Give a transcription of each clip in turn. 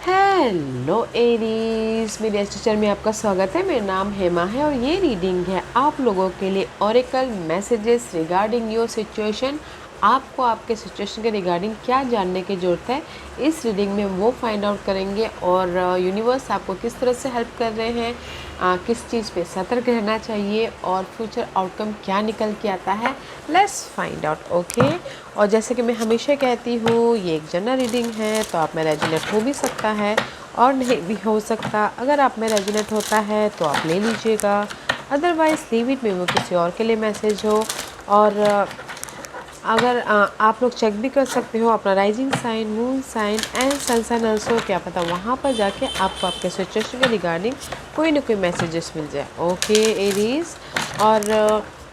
Hello Aries, मेरे teacher में आपका स्वागत है। मेरा नाम हेमा है और ये रीडिंग है आप लोगों के लिए Oracle messages regarding your situation. आपको आपके सिचुएशन के रिगार्डिंग क्या जानने की ज़रूरत है, इस रीडिंग में वो फाइंड आउट करेंगे। और यूनिवर्स आपको किस तरह से हेल्प कर रहे हैं, किस चीज़ पे सतर्क रहना चाहिए और फ्यूचर आउटकम क्या निकल के आता है। Let's find out, okay. और जैसे कि मैं हमेशा कहती हूँ, ये एक जनरल रीडिंग है, तो आप में रेजोनेट हो भी सकता है और नहीं भी हो सकता। अगर आप में रेजोनेट होता है तो आप ले लीजिएगा, अदरवाइज़ लीव इट में, वो किसी और के लिए मैसेज हो। और अगर आप लोग चेक भी कर सकते हो अपना rising sign, moon sign and sun sign also, क्या पता वहाँ पर जाके आपको आपके सिचुएशन के रिगार्डिंग कोई ना कोई मैसेजेस मिल जाए, ओके एरीज। और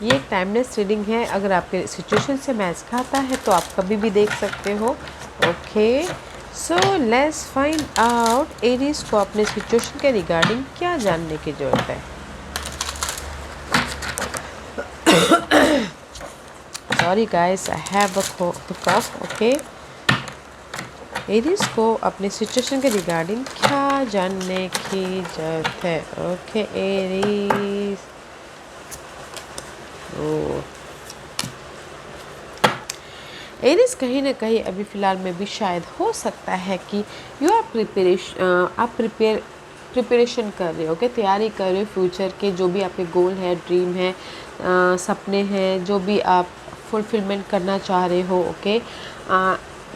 ये एक टाइमलेस रीडिंग है, अगर आपके सिचुएशन से मैच खाता है तो आप कभी भी देख सकते हो, okay. So let's find out Aries को अपने सिचुएशन के रिगार्डिंग क्या जानने की ज़रूरत है। Sorry guys, I have a cough, okay. Aries को अपने सिचुएशन के रिगार्डिंग क्या जानने की ज़रूरत है, ओके एरीज। एरीज कहीं ना कहीं अभी फ़िलहाल में भी शायद हो सकता है कि यू आर प्रिपरेशन कर रहे हो, ओके, तैयारी कर रहे हो फ्यूचर के, जो भी आपके गोल है, ड्रीम है, सपने हैं, जो भी आप फुलफिलमेंट करना चाह रहे हो, ओके।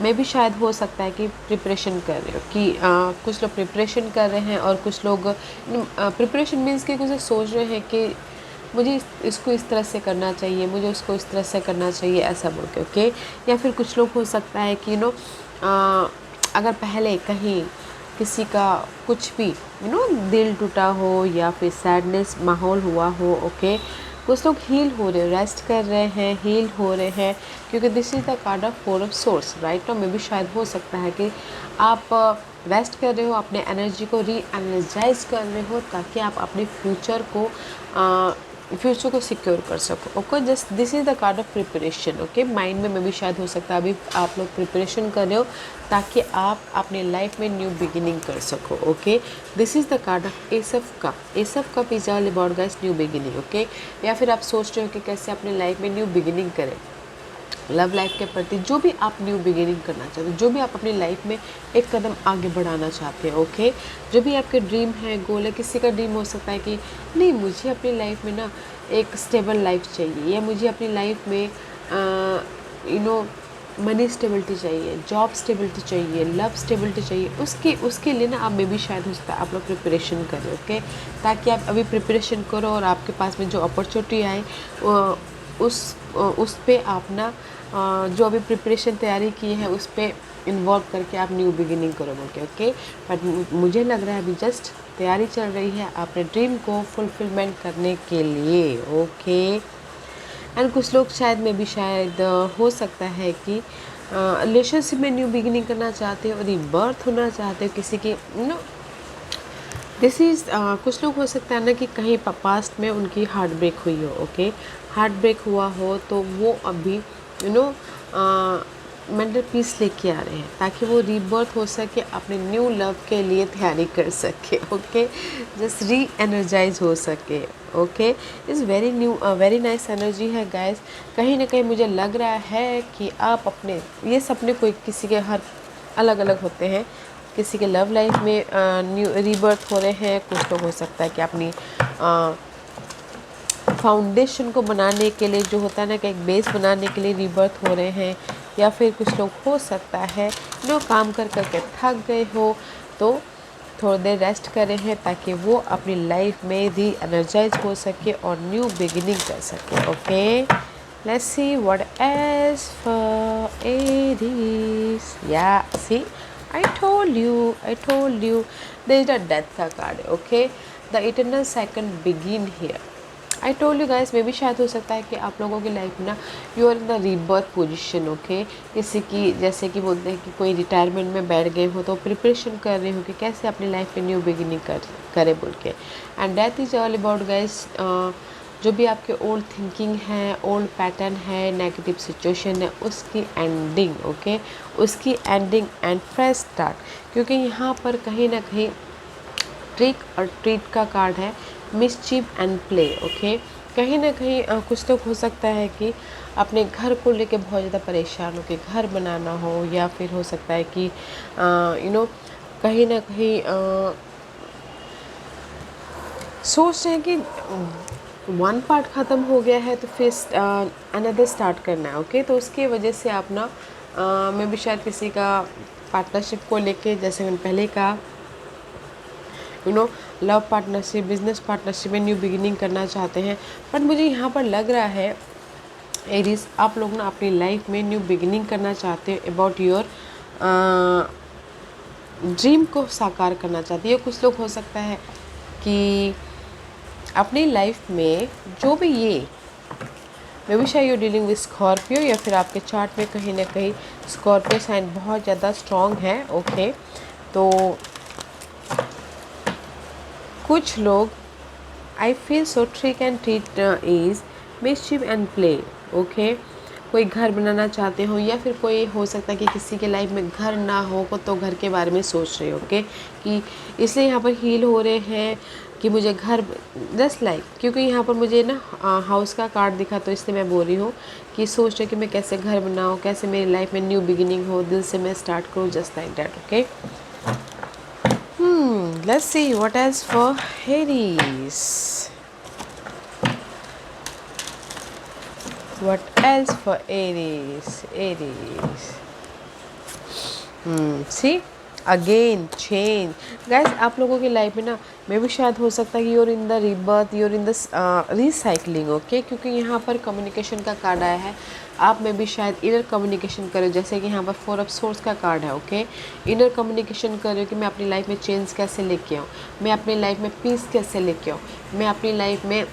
में भी शायद हो सकता है कि प्रिपरेशन कर रहे हो, कि कुछ लोग प्रिपरेशन कर रहे हैं और कुछ लोग प्रिपरेशन मीन्स कि कुछ सोच रहे हैं कि मुझे इसको इस तरह से करना चाहिए, मुझे उसको इस तरह से करना चाहिए, ऐसा बोल के, ओके। या फिर कुछ लोग हो सकता है कि अगर पहले कहीं किसी का कुछ भी दिल टूटा हो या फिर सैडनेस माहौल हुआ हो, ओके, कुछ लोग हील हो रहे, रेस्ट कर रहे हैं, हील हो रहे हैं, क्योंकि this is the card of four of source, right. में भी शायद हो सकता है कि आप रेस्ट कर रहे हो, अपने एनर्जी को री एनर्जाइज कर रहे हो, ताकि आप अपने फ्यूचर को सिक्योर कर सको, okay. Just this is the card of preparation, okay. Mind में भी शायद हो सकता है अभी आप लोग प्रिपरेशन कर रहे हो ताकि आप अपने लाइफ में न्यू बिगिनिंग कर सको, okay. This is the card of S of cup. S of cup is all about guys new beginning, okay. या फिर आप सोच रहे हो कि कैसे अपने लाइफ में न्यू बिगिनिंग करें, लव लाइफ के प्रति जो भी आप न्यू बिगिनिंग करना चाहते हो, जो भी आप अपनी लाइफ में एक कदम आगे बढ़ाना चाहते हो, ओके। जो भी आपके ड्रीम है, गोल है, किसी का ड्रीम हो सकता है कि नहीं, मुझे अपनी लाइफ में ना एक स्टेबल लाइफ चाहिए, या मुझे अपनी लाइफ में मनी स्टेबिलिटी चाहिए, जॉब स्टेबिलिटी चाहिए, लव स्टेबिलिटी चाहिए। उसके लिए ना आप में भी शायद हो सकता है आप लोग प्रिपरेशन करें, ओके। ताकि आप अभी प्रिपरेशन करो और आपके पास में जो अपॉर्चुनिटी आए उस पे आप ना जो अभी प्रिपरेशन तैयारी की है उस पे इन्वॉल्व करके आप न्यू बिगिनिंग करोगे, ओके। बट मुझे लग रहा है अभी जस्ट तैयारी चल रही है अपने ड्रीम को फुलफिलमेंट करने के लिए, ओके। एंड कुछ लोग शायद में भी शायद हो सकता है कि रिलेशनशिप में न्यू बिगिनिंग करना चाहते हो, रीबर्थ होना चाहते हो किसी की, दिस इज़ कुछ लोग हो सकता है ना कि कहीं पास्ट में उनकी हार्ट ब्रेक हुई हो, ओके। हार्ट ब्रेक हुआ हो तो वो अभी मेंटल पीस लेके आ रहे हैं ताकि वो रीबर्थ हो सके, अपने न्यू लव के लिए तैयारी कर सके, ओके। जस्ट री एनर्जाइज हो सके, okay. Is very very nice energy है गाइस। कहीं ना कहीं मुझे लग रहा है कि आप अपने ये सपने कोई किसी के हर अलग अलग होते हैं, किसी के लव लाइफ में न्यू रीबर्थ हो रहे हैं, कुछ लोग हो सकता है कि अपनी फाउंडेशन को बनाने के लिए, जो होता है ना कि एक बेस बनाने के लिए रीबर्थ हो रहे हैं, या फिर कुछ लोग हो सकता है काम कर करके थक गए हो तो थोड़ी देर रेस्ट कर रहे हैं ताकि वो अपनी लाइफ में री एनर्जाइज हो सके और न्यू बिगिनिंग कर सके, okay. Let's see what else for Aries. या सी, I told you, there is a death का कार्ड है, okay, the eternal cycle begin here. I told you guys, मे भी शायद हो सकता है कि आप लोगों की लाइफ में ना you are in the rebirth position, okay. किसी की जैसे कि बोलते हैं कि कोई रिटायरमेंट में बैठ गए हो तो प्रिपरेशन कर रहे हो कि कैसे अपनी लाइफ में न्यू बिगिनिंग करे बोल के। And death is all about guys जो भी आपके ओल्ड थिंकिंग है, ओल्ड पैटर्न है, नेगेटिव सिचुएशन है, उसकी एंडिंग, ओके, उसकी एंडिंग एंड फ्रेश स्टार्ट। क्योंकि यहाँ पर कहीं ना कहीं ट्रिक और ट्रीट का कार्ड है, मिसचीफ एंड प्ले, ओके। कहीं ना कहीं कुछ लोग हो सकता है कि अपने घर को लेके बहुत ज़्यादा परेशान हो, कि घर बनाना हो, या फिर हो सकता है कि कहीं ना कहीं सोच रहे हैं कि वन पार्ट ख़त्म हो गया है तो फिर अनदर स्टार्ट करना है, ओके। तो उसकी वजह से आप ना मैं भी शायद किसी का पार्टनरशिप को लेके, जैसे मैंने पहले कहा, लव पार्टनरशिप, बिजनेस पार्टनरशिप में न्यू बिगिनिंग करना चाहते हैं। बट मुझे यहाँ पर लग रहा है एरीज, आप लोग ना अपनी लाइफ में न्यू बिगिनिंग करना चाहते हो, अबाउट योर ड्रीम को साकार करना चाहते हो। कुछ लोग हो सकता है कि अपनी लाइफ में जो भी ये मे बी शायद यू डीलिंग विद स्कॉर्पियो, या फिर आपके चार्ट में कहीं ना कहीं स्कॉर्पियो साइन बहुत ज़्यादा स्ट्रॉन्ग है, ओके। तो कुछ लोग, I feel so trick and treat is मिसचिफ and play, okay. कोई घर बनाना चाहते हो, या फिर कोई हो सकता है कि किसी के लाइफ में घर ना हो तो घर के बारे में सोच रहे हो, ओके, कि इसलिए यहाँ पर हील हो रहे हैं कि मुझे घर, जस्ट लाइक, क्योंकि यहाँ पर मुझे ना हाउस का कार्ड दिखा, तो इसलिए मैं बोल रही हूँ कि सोच रहे कि मैं कैसे घर बनाऊँ, कैसे मेरी लाइफ में न्यू बिगिनिंग हो, दिल से मैं स्टार्ट करूँ, just like that, okay. Let's see what else for Aries. What else for Aries? Aries. See, again change. Guys, आप लोगों की लाइफ में ना मे भी शायद हो सकता है कि you're in the rebirth, you're in the recycling, okay. क्योंकि यहाँ पर कम्युनिकेशन का कार्ड आया है, आप में भी शायद इनर कम्युनिकेशन करो, जैसे कि यहाँ पर 4 ऑफ सोर्स का कार्ड है, ओके। इनर कम्युनिकेशन करो कि मैं अपनी लाइफ में चेंज कैसे लेके आऊँ, मैं अपनी लाइफ में पीस कैसे लेके आऊँ, मैं अपनी लाइफ में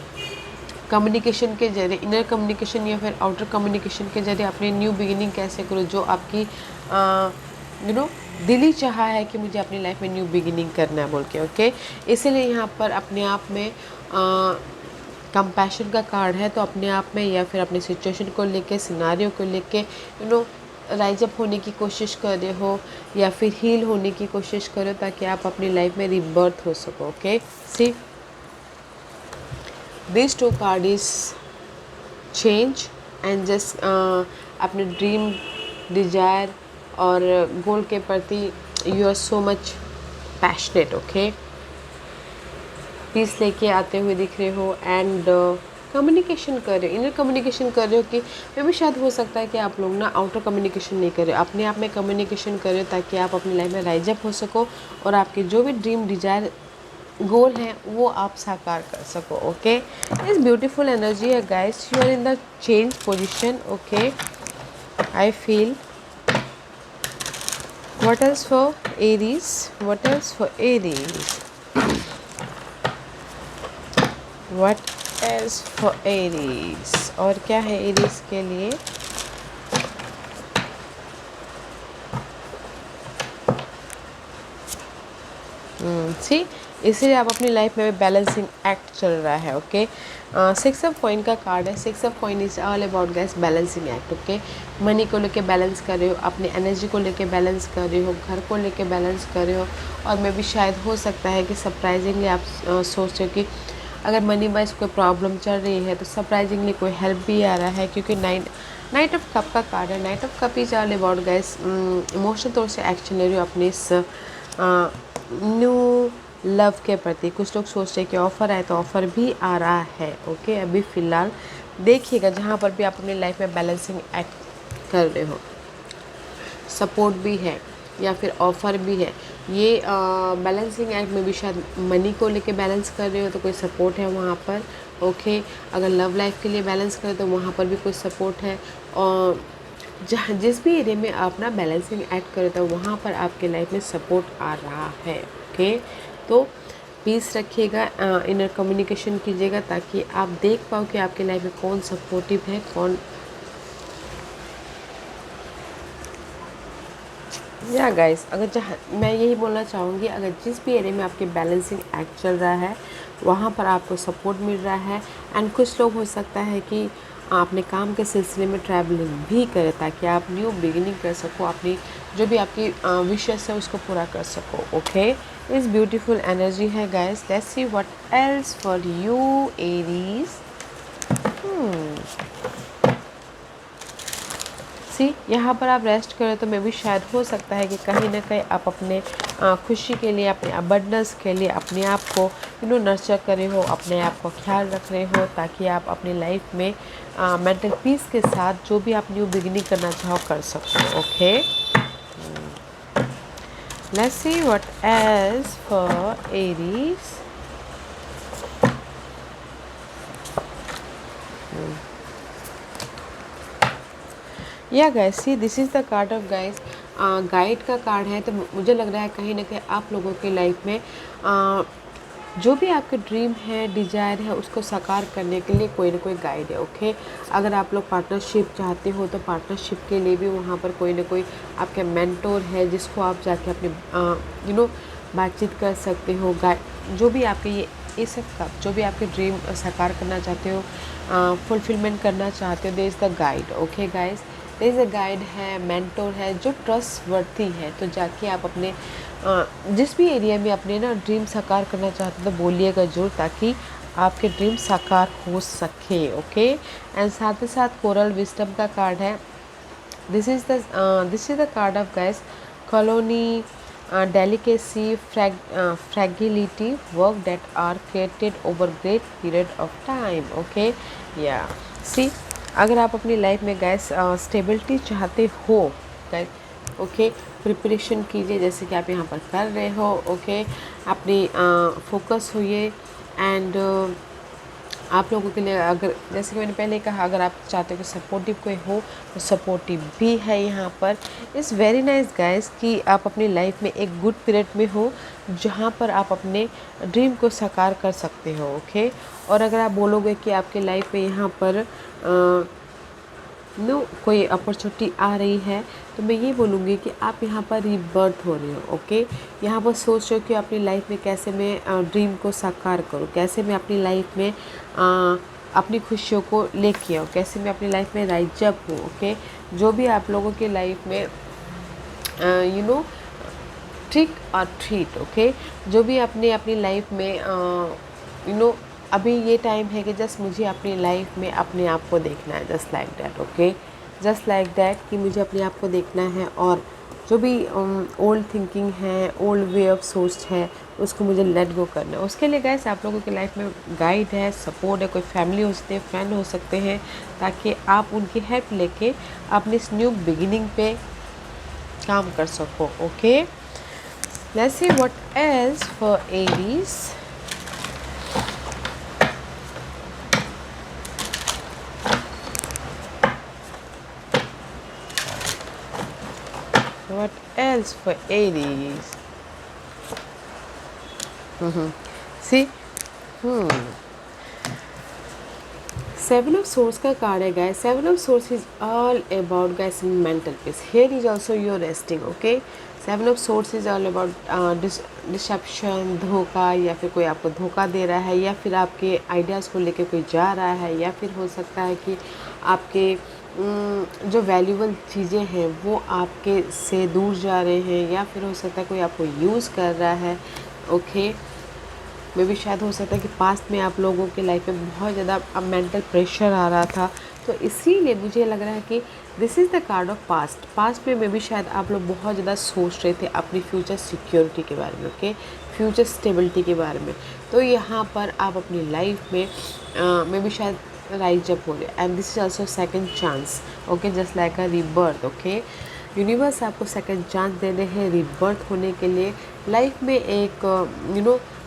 कम्युनिकेशन के जरिए, इनर कम्युनिकेशन या फिर आउटर कम्युनिकेशन के जरिए अपनी न्यू बिगिनिंग कैसे करूँ, जो आपकी दिली चाहा है कि मुझे अपनी लाइफ में न्यू बिगिनिंग करना है बोल के, ओके। इसीलिए यहाँ पर अपने आप में कंपैशन का कार्ड है, तो अपने आप में या फिर अपने सिचुएशन को लेके, सिनारियो को लेके राइज अप होने की कोशिश कर रहे हो, या फिर हील होने की कोशिश करो, ताकि आप अपनी लाइफ में रीबर्थ हो सको, okay. See, this 2 card is change and just अपने ड्रीम, डिजायर और गोल के प्रति you are so much passionate, okay. Peace लेके आते हुए दिख रहे हो, एंड कम्युनिकेशन कर रहे हो, इनर कम्युनिकेशन कर रहे हो, कि मे भी शायद हो सकता है कि आप लोग ना आउटर कम्युनिकेशन नहीं कर रहे हो, अपने आप में कम्युनिकेशन कर रहे हो, ताकि आप अपनी लाइफ में राइज अप हो सको और आपके जो भी ड्रीम, डिजायर, गोल हैं वो आप साकार कर सको, ओके। इस ब्यूटीफुल एनर्जी है guys, you are in the change position, okay. I feel what else for Aries? What else for Aries? What else for Aries? और क्या है Aries के लिए? सी, इसीलिए आप अपनी लाइफ में बैलेंसिंग एक्ट चल रहा है, ओके। 6 ऑफ कॉइन का कार्ड है। 6 of coin is all about guys balancing act, okay. Money को लेके बैलेंस कर रहे हो, अपनी एनर्जी को लेके बैलेंस कर रहे हो, घर को लेके बैलेंस कर रहे हो, और मे भी शायद हो सकता है कि सरप्राइजिंगली आप सोच रहे हो कि अगर मनी वाइज कोई प्रॉब्लम चल रही है तो सरप्राइजिंगली कोई हेल्प भी आ रहा है, क्योंकि नाइट ऑफ कप का कार्ड है। Night of cup is all about guys emotional तौर से एक्शन ले रही हो अपनी इस न्यू लव के प्रति। कुछ लोग सोच रहे हैं कि ऑफ़र आए तो ऑफ़र भी आ रहा है, ओके। अभी फ़िलहाल देखिएगा, जहाँ पर भी आप अपनी लाइफ में बैलेंसिंग एक्ट कर रहे हो, सपोर्ट भी है या फिर ऑफ़र भी है, ये बैलेंसिंग एक्ट में भी शायद मनी को लेके बैलेंस कर रहे हो तो कोई सपोर्ट है वहाँ पर, ओके। अगर लव लाइफ के लिए बैलेंस करें तो वहाँ पर भी कोई सपोर्ट है, और जहाँ जिस भी एरिया में आप ना बैलेंसिंग एक्ट करें तो वहाँ पर आपके लाइफ में सपोर्ट आ रहा है, ओके। तो पीस रखिएगा, इनर कम्युनिकेशन कीजिएगा, ताकि आप देख पाओ कि आपके लाइफ में कौन सपोर्टिव है, कौन या गाइस, अगर जहाँ मैं यही बोलना चाहूँगी, अगर जिस भी एरिया में आपके बैलेंसिंग एक्ट चल रहा है वहाँ पर आपको सपोर्ट मिल रहा है। एंड कुछ लोग हो सकता है कि अपने काम के सिलसिले में ट्रैवलिंग भी करें ताकि आप न्यू बिगिनिंग कर सको, अपनी जो भी आपकी विशेस है उसको पूरा कर सको। ओके, इस ब्यूटीफुल एनर्जी है guys. Let's see what else for you Aries. See, यहाँ पर आप रेस्ट करें तो मैं भी शायद हो सकता है कि कहीं ना कहीं आप अपने खुशी के लिए, अपने अबंडेंस के लिए अपने आप को नर्चर करे हो, अपने आप को ख्याल रख रहे हो ताकि आप अपनी लाइफ में मेंटल पीस के साथ जो भी आप न्यू बिगिनिंग करना चाहो कर सको। Okay, let's see what else for Aries. या guys, see this is the card of guys, guide का कार्ड है। तो मुझे लग रहा है कहीं ना कहीं आप लोगों की लाइफ में जो भी आपके ड्रीम है, डिज़ायर है, उसको साकार करने के लिए कोई ना कोई गाइड है। ओके, अगर आप लोग पार्टनरशिप चाहते हो तो पार्टनरशिप के लिए भी वहाँ पर कोई ना कोई आपके मेंटोर है जिसको आप जाके अपने बातचीत कर सकते हो। जो भी आपके ये सब का जो भी आपके ड्रीम साकार करना चाहते हो, फुलफिलमेंट करना चाहते हो, there is the guide. Okay guys, there is a guide है, मेंटोर है जो ट्रस्टवर्थी है। तो जाके आप अपने जिस भी एरिया में अपने ड्रीम साकार करना चाहते हो तो बोलिएगा जरूर ताकि आपके ड्रीम साकार हो सके। ओके, एंड साथ ही साथ कोरल विस्डम का कार्ड है। This is the card of guys, colony, delicacy, fragility, work that are created over great period of time. Okay, yeah, see, अगर आप अपनी लाइफ में गैस स्टेबिलिटी चाहते हो गाइस, ओके, प्रिपरेशन कीजिए जैसे कि आप यहाँ पर कर रहे हो। ओके, अपनी फोकस होइए। एंड आप लोगों के लिए, अगर जैसे कि मैंने पहले कहा, अगर आप चाहते हो कि सपोर्टिव कोई हो तो सपोर्टिव भी है यहाँ पर। इट्स वेरी नाइस गाइस कि आप अपनी लाइफ में एक गुड पीरियड में हो जहाँ पर आप अपने ड्रीम को साकार कर सकते हो। ओके, और अगर आप बोलोगे कि आपके लाइफ में यहाँ पर कोई अपॉर्चुनिटी आ रही है तो मैं ये बोलूँगी कि आप यहाँ पर रीबर्थ हो रहे हो। ओके, यहाँ पर सोच रहे हो कि अपनी लाइफ में कैसे मैं ड्रीम को साकार करूँ, कैसे मैं अपनी लाइफ में अपनी खुशियों को लेके आऊँ, कैसे मैं अपनी लाइफ में राइज अप हूँ। ओके, जो भी आप लोगों की लाइफ में ट्रिक और ट्रीट। ओके, जो भी अपनी लाइफ में अभी ये टाइम है कि जस्ट मुझे अपनी लाइफ में अपने आप को देखना है, just like that. Okay, just like that कि मुझे अपने आप को देखना है और जो भी ओल्ड थिंकिंग है, ओल्ड वे ऑफ सोच है, उसको मुझे लेट गो करना है। उसके लिए गाइस आप लोगों की लाइफ में गाइड है, सपोर्ट है, कोई फैमिली हो सकते हैं, फ्रेंड हो सकते हैं, ताकि आप उनकी हेल्प लेके अपनी इस न्यू बिगिनिंग पे काम कर सको। Okay, let's see what else for Aries. What else for Aries? See, Seven of Swords का कार्ड है guys. Seven of Swords is all about guys mental peace. Here is also your resting. Okay, Seven of Swords is all about deception, धोखा, या फिर कोई आपको धोखा दे रहा है, या फिर आपके आइडियाज़ को लेके कोई जा रहा है, या फिर हो सकता है कि आपके जो वैल्यूबल चीज़ें हैं वो आपके से दूर जा रहे हैं, या फिर हो सकता है कोई आपको यूज़ कर रहा है। ओके, मे भी शायद हो सकता है कि पास्ट में आप लोगों के लाइफ में बहुत ज़्यादा मेंटल प्रेशर आ रहा था, तो इसीलिए मुझे लग रहा है कि this is the card of past. Past में भी शायद आप लोग बहुत ज़्यादा सोच रहे थे अपनी फ्यूचर सिक्योरिटी के बारे में, ओके, फ्यूचर स्टेबिलिटी के बारे में। तो यहाँ पर आप अपनी लाइफ में भी शायद राइज अप हो रहे, and this is also second chance. Okay, just like a rebirth. Okay, universe आपको सेकेंड चांस दे रहे हैं रीबर्थ होने के लिए। लाइफ में एक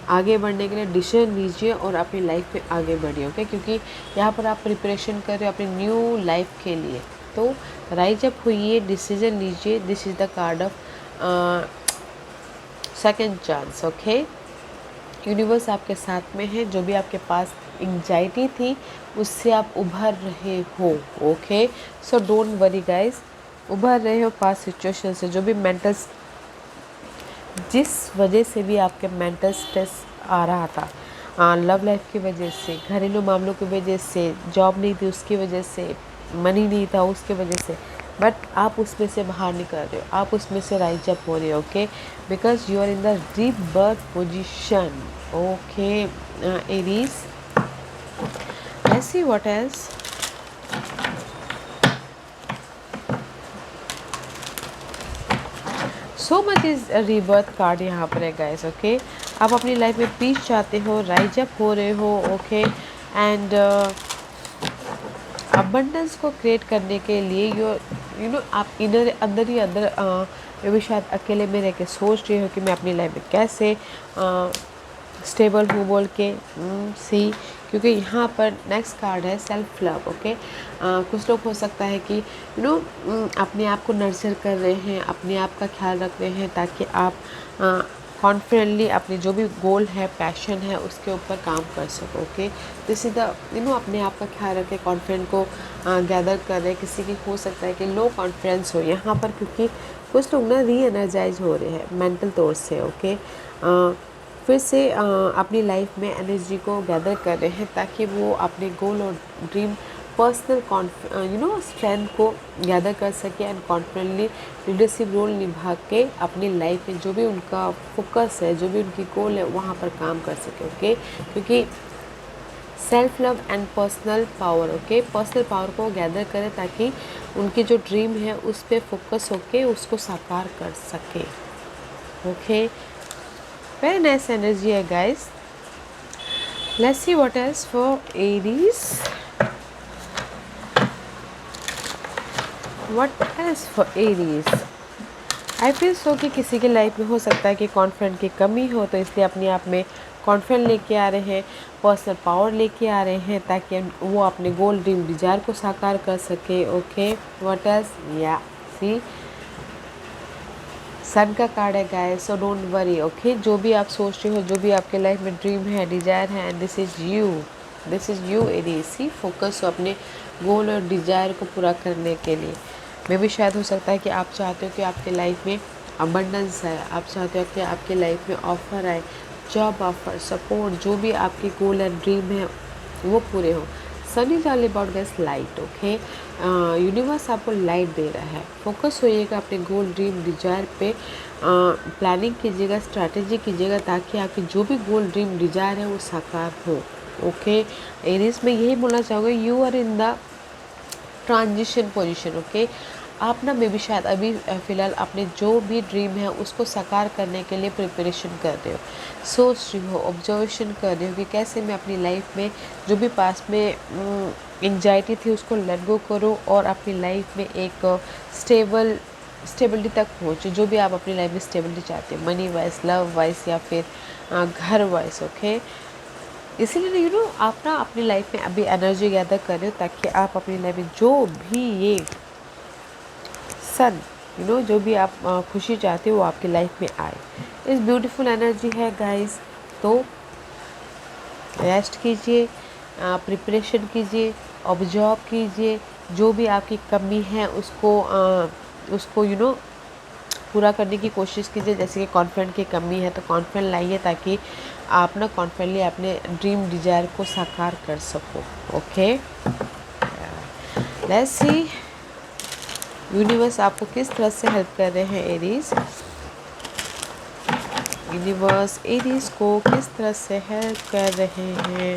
आगे बढ़ने के लिए डिसीजन लीजिए और अपनी लाइफ में आगे बढ़िए। ओके, क्योंकि यहाँ पर आप प्रिपरेशन कर रहे हो अपनी न्यू लाइफ के लिए, तो राइज अप होइए, डिसीजन लीजिए। This is the card of second chance. Okay, universe आपके साथ में है। जो भी आपके पास एंग्जाइटी थी उससे आप उभर रहे हो। Okay, so don't worry guys, उभर रहे हो पास्ट सिचुएशन से, जो भी मेंटल, जिस वजह से भी आपके मेंटल स्ट्रेस आ रहा था, लव लाइफ की वजह से, घरेलू मामलों की वजह से, जॉब नहीं थी उसकी वजह से, मनी नहीं था उसकी वजह से, बट आप उसमें से बाहर निकल रहे हो, आप उसमें से राइज अप हो रहे हो, okay, because you are in the rebirth position, okay Aries. Let's see what else. So much is rebirth card यहाँ पर है गाइस, ओके। आप अपनी लाइफ में पीस चाहते हो, राइज अप हो रहे हो, ओके, एंड अबंडेंस को क्रिएट करने के लिए यू नो आप इधर अंदर ही अंदर ये भी शायद अकेले में रह के सोच रहे हो कि मैं अपनी लाइफ में कैसे स्टेबल हूँ बोल के, सी, क्योंकि यहाँ पर नेक्स्ट कार्ड है सेल्फ लव, ओके। कुछ लोग हो सकता है कि अपने आप को नर्चर कर रहे हैं, अपने आप का ख्याल रख रहे हैं, ताकि आप कॉन्फिडेंटली अपने जो भी गोल है, पैशन है, उसके ऊपर काम कर सको, ओके। दिस इज द अपने आप का ख्याल रख के कॉन्फिडेंट को गैदर कर रहे हैं। किसी की हो सकता है कि लो कॉन्फिडेंस हो यहाँ पर, क्योंकि कुछ लोग ना री एनर्जाइज हो रहे हैं मेंटल तौर से, ओके। फिर से अपनी लाइफ में एनर्जी को गैदर कर रहे हैं, ताकि वो अपने गोल और ड्रीम पर्सनल स्ट्रेंथ को गैदर कर सके एंड कॉन्फिडेंटली लीडरशिप रोल निभा के अपनी लाइफ में जो भी उनका फोकस है, जो भी उनकी गोल है, वहाँ पर काम कर सके, ओके। क्योंकि self love and personal power, okay, personal power को गैदर करें ताकि उनकी जो ड्रीम है उस पर फोकस होके उसको साकार कर सके, ओके। वेरी नाइस एनर्जी है guys. Let's see what else for Aries. What else for Aries? I feel so कि किसी की लाइफ में हो सकता है कि कॉन्फिडेंट की कमी हो, तो इसलिए अपने आप में कॉन्फिडेंट लेके आ रहे हैं, पर्सनल पावर लेके आ रहे हैं, ताकि वो अपने गोल ड्रीम डिजायर को साकार कर सके, ओके। What else? या सी सन का कार्ड है guys, so don't worry, okay. जो भी आप सोच रहे हो, जो भी आपके लाइफ में ड्रीम है, डिजायर है, and this is you Aries. See focus हो अपने गोल और डिजायर को पूरा करने के लिए। मे भी शायद हो सकता है कि आप चाहते हो कि आपके लाइफ में अबंडेंस आए, आप चाहते हो कि आपके लाइफ में ऑफ़र आए, जॉब ऑफ़र, सपोर्ट, जो भी आपके गोल एंड ड्रीम है वो पूरे हो। Sun is all about gas light, okay. Universe आपको लाइट दे रहा है। फोकस होइएगा अपने गोल ड्रीम डिजायर पे, प्लानिंग कीजिएगा, स्ट्रैटेजी कीजिएगा, ताकि आपके जो भी गोल ड्रीम डिजायर है वो साकार हो, ओके। एरीज में यही बोलना चाहूँगा, you are in the transition position, okay. आप ना मे भी शायद अभी फ़िलहाल अपने जो भी ड्रीम है उसको साकार करने के लिए प्रिपरेशन कर रहे हो, सोच रही हो, ऑब्जर्वेशन कर रहे हो कि कैसे मैं अपनी लाइफ में जो भी पास में एंजाइटी थी उसको लेट गो करूँ और अपनी लाइफ में एक स्टेबिलिटी तक पहुँचूँ। जो भी आप अपनी लाइफ में स्टेबिलिटी चाहते हो, मनी वाइज, लव वाइज, या फिर घर वाइज, ओके। इसीलिए आप ना अपनी लाइफ में अभी एनर्जी गैदर कर रहे हो, ताकि आप अपनी लाइफ में जो भी ये सन जो भी आप खुशी चाहते हो वो आपकी लाइफ में आए। इस ब्यूटीफुल एनर्जी है गाइस, तो रेस्ट कीजिए, प्रिपरेशन कीजिए, ऑब्जर्व कीजिए, जो भी आपकी कमी है उसको पूरा करने की कोशिश कीजिए। जैसे कि कॉन्फिडेंट की कमी है तो कॉन्फिडेंट लाइए, ताकि आप ना कॉन्फिडेंटली अपने ड्रीम डिजायर को साकार कर सको, ओके। लेट्स सी यूनिवर्स आपको किस तरह से हेल्प कर रहे हैं एरीज। यूनिवर्स एरीज को किस तरह से हेल्प कर रहे हैं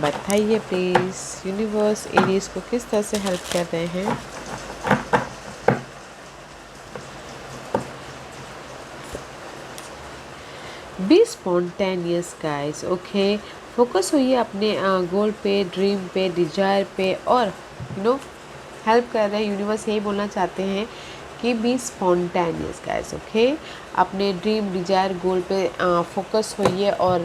बताइए प्लीज़। यूनिवर्स एरीज को किस तरह से हेल्प कर रहे हैं। Be spontaneous guys, okay. Focus होइए अपने गोल पे, ड्रीम पे, डिजायर पे, और हेल्प कर रहे हैं। यूनिवर्स यही बोलना चाहते हैं कि बी स्पॉन्टेनियस गाइस, ओके। अपने ड्रीम डिजायर गोल पे फोकस होइए, और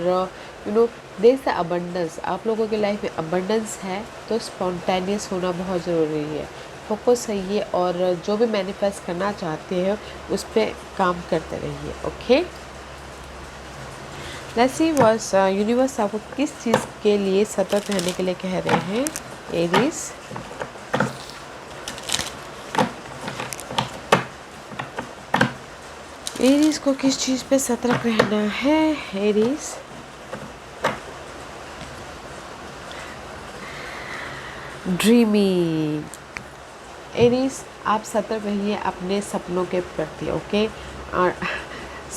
देयर इज अबंडेंस। आप लोगों की लाइफ में अबंडेंस है तो स्पॉन्टेनियस होना बहुत ज़रूरी है। फोकस होइए और जो भी मैनिफेस्ट करना चाहते हैं उस पर काम करते रहिए, okay. Let's see what's universe आपको किस चीज़ के लिए सतर्क रहने के लिए कह रहे हैं एरीज। एरीज को किस चीज़ पे सतर्क रहना है? Aries, dreaming. एरीज, आप सतर्क रहिए अपने सपनों के प्रति, ओके। और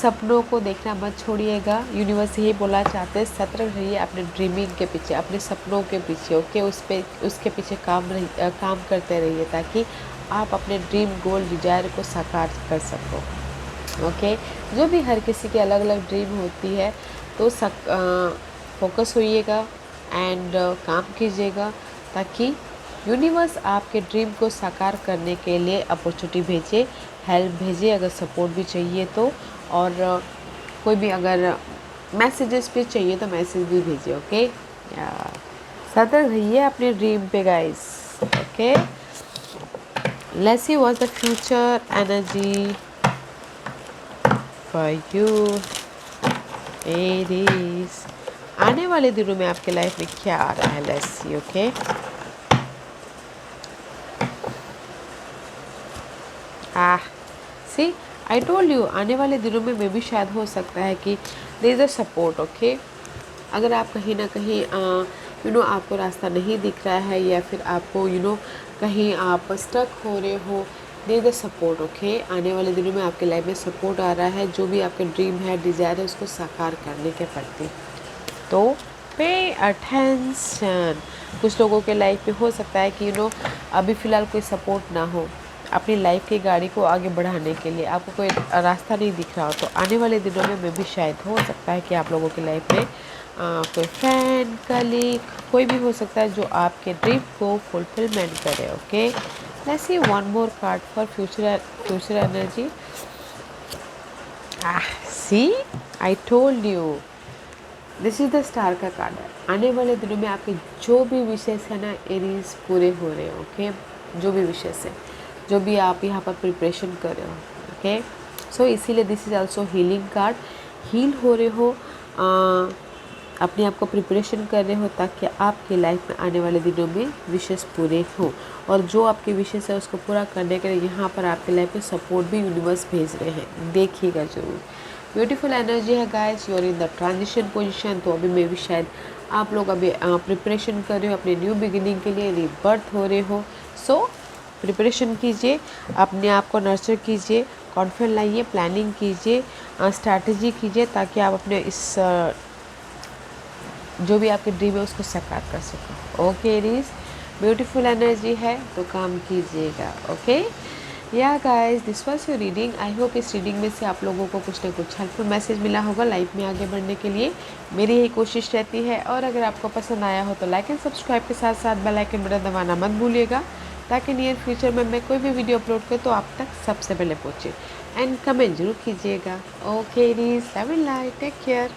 सपनों को देखना मत छोड़िएगा। यूनिवर्स यही बोला चाहते हैं, सतर्क रहिए अपने ड्रीमिंग के पीछे, अपने सपनों के पीछे, ओके। उसके पीछे काम करते रहिए ताकि आप अपने ड्रीम गोल डिजायर को साकार कर सको, ओके। जो भी हर किसी की अलग अलग ड्रीम होती है, तो फोकस होइएगा एंड काम कीजिएगा ताकि यूनिवर्स आपके ड्रीम को साकार करने के लिए अपॉर्चुनिटी भेजे, हेल्प भेजे, अगर सपोर्ट भी चाहिए तो। और कोई भी अगर मैसेजेस भी चाहिए तो मैसेज भी भेजिए, ओके। सतर्क रहिए अपने ड्रीम पे guys, okay. Let's see what's the future energy for you Aries. आने वाले दिनों में आपके लाइफ में क्या आ रहा है, let's see, okay. See I told you, आने वाले दिनों में भी शायद हो सकता है कि there is a support, okay. अगर आप कहीं ना कहीं आपको रास्ता नहीं दिख रहा है या फिर आपको कहीं आप स्टक हो रहे हो, there is a support, okay. आने वाले दिनों में आपके लाइफ में सपोर्ट आ रहा है, जो भी आपके ड्रीम है, डिज़ायर है, उसको साकार करने के प्रति। तो पे अटेंशन। कुछ लोगों के लाइफ में हो सकता है कि अभी फ़िलहाल कोई सपोर्ट ना हो अपनी लाइफ की गाड़ी को आगे बढ़ाने के लिए, आपको कोई रास्ता नहीं दिख रहा हो, तो आने वाले दिनों में भी शायद हो सकता है कि आप लोगों की लाइफ में कोई फ्रेंड, कलीग, कोई भी हो सकता है जो आपके ड्रीम को फुलफिलमेंट करे, okay. Let's see one more card for future energy. See I told you, this is the star का कार्ड है। आने वाले दिनों में आपके जो भी विशेष है ना एरीज, पूरे हो रहे हैं, ओके। जो भी विशेष है, जो भी आप यहाँ पर प्रिपरेशन कर रहे हो, ओके। सो इसीलिए this is also healing card. Heal हो रहे हो, अपने आप को प्रिपरेशन कर रहे हो ताकि आपकी लाइफ में आने वाले दिनों में विशेष पूरे हो। और जो आपके विशेष है उसको पूरा करने के लिए यहाँ पर आपके लाइफ में सपोर्ट भी यूनिवर्स भेज रहे हैं, देखिएगा जरूर। ब्यूटीफुल एनर्जी है guys, you are in the transition position. तो अभी मैं भी शायद आप लोग अभी प्रिपरेशन कर रहे हो अपने न्यू बिगिनिंग के लिए, रीबर्थ हो रहे हो। सो प्रिपरेशन कीजिए, अपने आप को नर्चर कीजिए, कॉन्फिडेंस लाइए, प्लानिंग कीजिए, स्ट्रैटेजी कीजिए ताकि आप अपने इस जो भी आपके ड्रीम है उसको साकार कर सको, ओके एरीज। ब्यूटीफुल एनर्जी है तो काम कीजिएगा, ओके। या guys, this was your reading. I hope इस रीडिंग में से आप लोगों को कुछ ना कुछ हेल्पफुल मैसेज मिला होगा लाइफ में आगे बढ़ने के लिए। मेरी यही कोशिश रहती है। और अगर आपको पसंद आया हो तो लाइक एंड सब्सक्राइब के साथ साथ बेल आइकन बटन दबाना मत भूलिएगा ताकि नियर फ्यूचर में मैं कोई भी वीडियो अपलोड करूँ तो आप तक सबसे पहले पहुँचे। एंड कमेंट जरूर कीजिएगा, okay Aries. Love and light, take care.